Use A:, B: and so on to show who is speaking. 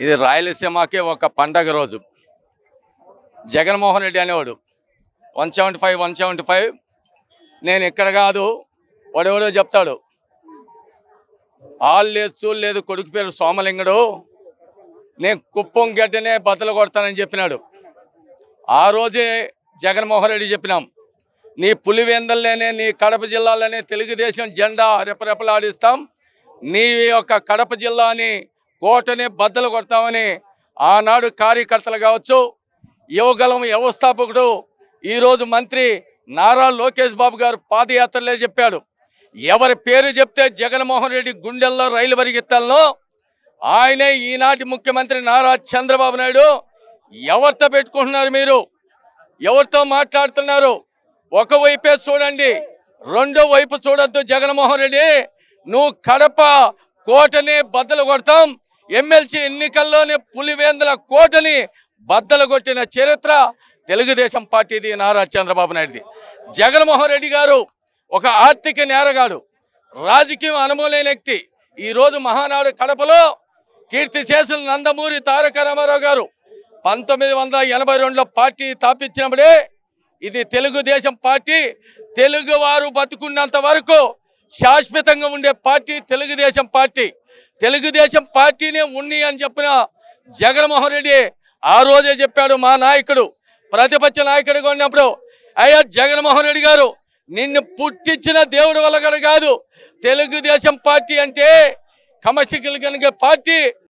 A: ఇది రాయలసీమకే ఒక పండగ రోజు. జగన్మోహన్ రెడ్డి అనేవాడు 175 నేను ఇక్కడ కాదు, వాడెవడో చెప్తాడు. ఆళ్ళు లేదు చూలు లేదు, కొడుకు పేరు సోమలింగడు, నేను కుప్పం గడ్డనే బద్దలు కొడతానని చెప్పినాడు. ఆ రోజే జగన్మోహన్ రెడ్డి చెప్పినాం, నీ పులివెందల్లోనే నీ కడప జిల్లాలోనే తెలుగుదేశం జెండా రెపరెపలాడిస్తాం, నీ యొక్క కడప జిల్లాని కోటని బద్దలు కొడతామని ఆనాడు కార్యకర్తలు కావచ్చు, యువగలం వ్యవస్థాపకుడు ఈరోజు మంత్రి నారా లోకేష్ బాబు గారు పాదయాత్రలే చెప్పాడు. ఎవరి పేరు చెప్తే జగన్మోహన్ రెడ్డి గుండెల్లో రైలు పరిగెత్తాలనో ఆయనే ఈనాటి ముఖ్యమంత్రి నారా చంద్రబాబు నాయుడు. ఎవరితో పెట్టుకుంటున్నారు మీరు? ఎవరితో మాట్లాడుతున్నారు? ఒకవైపే చూడండి, రెండో వైపు చూడొద్దు. జగన్మోహన్ రెడ్డి, నువ్వు కడప కోటని బద్దలు కొడతాం, ఎమ్మెల్సీ ఎన్నికల్లోనే పులివేందుల కోటని బద్దలు కొట్టిన చరిత్ర తెలుగుదేశం పార్టీది, నారా చంద్రబాబు నాయుడుది. జగన్మోహన్ రెడ్డి గారు ఒక ఆర్థిక నేరగాడు, రాజకీయం అనుభవం లేని వ్యక్తి. ఈరోజు మహానాడు కడపలో కీర్తిశేషులు నందమూరి తారక రామారావు గారు 1982లో పార్టీ స్థాపించినప్పుడే ఇది తెలుగుదేశం పార్టీ, తెలుగువారు బతుకున్నంత వరకు శాశ్వతంగా ఉండే పార్టీ తెలుగుదేశం పార్టీ. తెలుగుదేశం పార్టీనే ఉన్ని అని చెప్పిన జగన్మోహన్ రెడ్డి ఆ రోజే చెప్పాడు. మా నాయకుడు ప్రతిపక్ష నాయకుడిగా ఉన్నప్పుడు, అయ్యా జగన్మోహన్ రెడ్డి గారు, నిన్ను పుట్టించిన దేవుడు వల్ల కాదు, తెలుగుదేశం పార్టీ అంటే కమర్షియల్ కనుక పార్టీ,